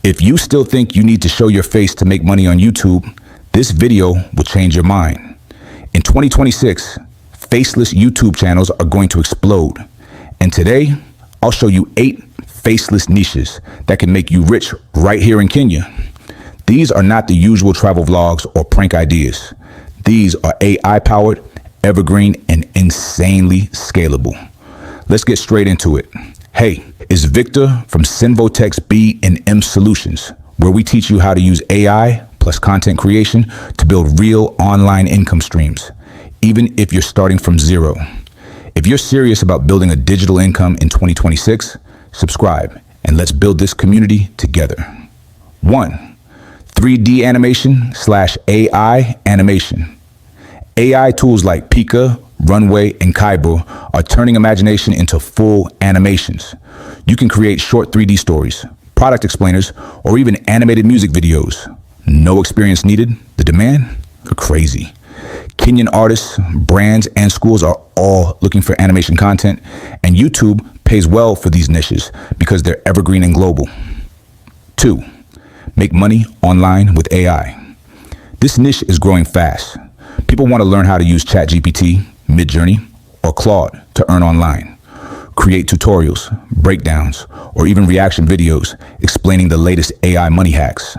If you still think you need to show your face to make money on YouTube, this video will change your mind. In 2026, faceless YouTube channels are going to explode. And today, I'll show you 8 faceless niches that can make you rich right here in Kenya. These are not the usual travel vlogs or prank ideas. These are AI-powered, evergreen, and insanely scalable. Let's get straight into it. Hey, it's Victor from Cenvotex B&M Solutions, where we teach you how to use AI plus content creation to build real online income streams, even if you're starting from zero. If you're serious about building a digital income in 2026, subscribe and let's build this community together. 1. 3D animation/AI animation. AI tools like Pika, Runway, and Kaibo are turning imagination into full animations. You can create short 3D stories, product explainers, or even animated music videos. No experience needed. The demand? Crazy. Kenyan artists, brands, and schools are all looking for animation content, and YouTube pays well for these niches because they're evergreen and global. 2. Make money online with AI. This niche is growing fast. People want to learn how to use ChatGPT, Midjourney, or Claude to earn online. Create tutorials, breakdowns, or even reaction videos explaining the latest AI money hacks.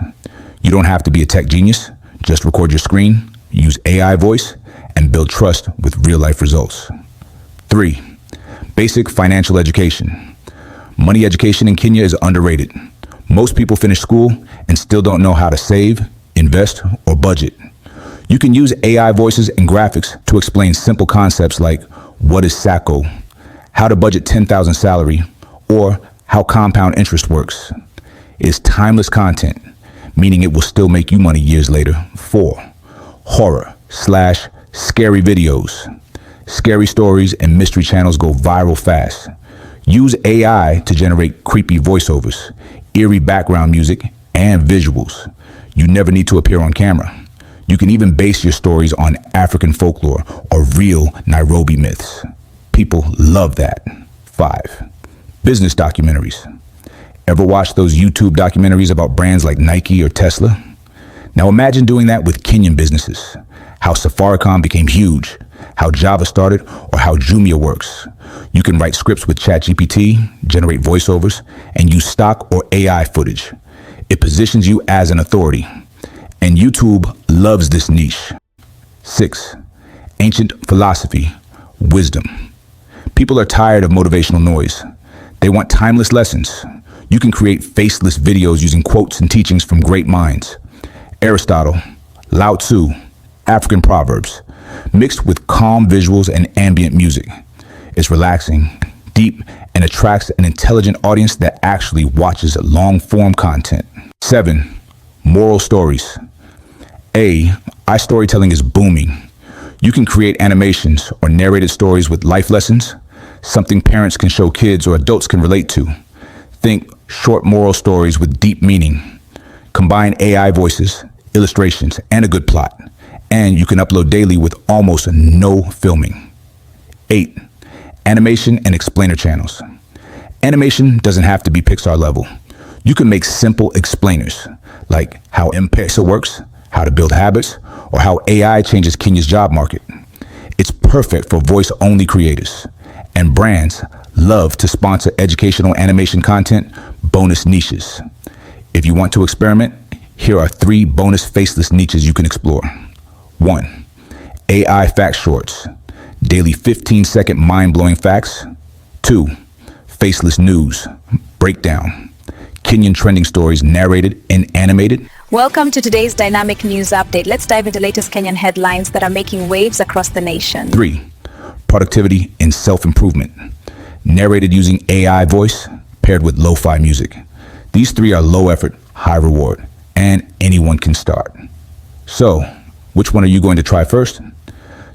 You don't have to be a tech genius. Just record your screen, use AI voice, and build trust with real-life results. 3. Basic financial education. Money education in Kenya is underrated. Most people finish school and still don't know how to save, invest, or budget. You can use AI voices and graphics to explain simple concepts like what is SACCO, how to budget 10,000 salary, or how compound interest works. It is timeless content, meaning it will still make you money years later. 4. Horror/scary videos. Scary stories and mystery channels go viral fast. Use AI to generate creepy voiceovers, eerie background music, and visuals. You never need to appear on camera. You can even base your stories on African folklore or real Nairobi myths. People love that. 5. Business documentaries. Ever watch those YouTube documentaries about brands like Nike or Tesla? Now imagine doing that with Kenyan businesses. How Safaricom became huge, how Java started, or how Jumia works. You can write scripts with ChatGPT, generate voiceovers, and use stock or AI footage. It positions you as an authority. And YouTube loves this niche. 6. Ancient philosophy, wisdom. People are tired of motivational noise. They want timeless lessons. You can create faceless videos using quotes and teachings from great minds. Aristotle, Lao Tzu, African proverbs, mixed with calm visuals and ambient music. It's relaxing, deep, and attracts an intelligent audience that actually watches long-form content. 7. Moral stories. AI storytelling is booming. You can create animations or narrated stories with life lessons, something parents can show kids or adults can relate to. Think short moral stories with deep meaning. Combine AI voices, illustrations, and a good plot, and you can upload daily with almost no filming. 8. Animation and explainer channels. Animation doesn't have to be Pixar level. You can make simple explainers, like how M-Pesa works, how to build habits, or how AI changes Kenya's job market. It's perfect for voice-only creators, and brands love to sponsor educational animation content, bonus niches. If you want to experiment, here are 3 bonus faceless niches you can explore. 1. AI fact shorts, daily 15-second mind-blowing facts. 2. Faceless news, breakdown, Kenyan trending stories narrated and animated. Welcome to today's dynamic news update. Let's dive into the latest Kenyan headlines that are making waves across the nation. 3. Productivity and self-improvement, narrated using AI voice paired with lo-fi music. These 3 are low effort, high reward, and anyone can start. So, which one are you going to try first?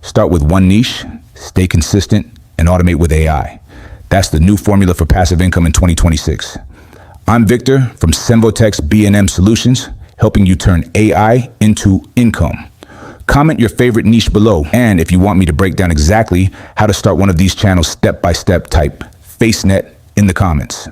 Start with one niche, stay consistent, and automate with AI. That's the new formula for passive income in 2026. I'm Victor from Cenvotex B&M Solutions, helping you turn AI into income. Comment your favorite niche below, and if you want me to break down exactly how to start one of these channels step by step, type FaceNet in the comments.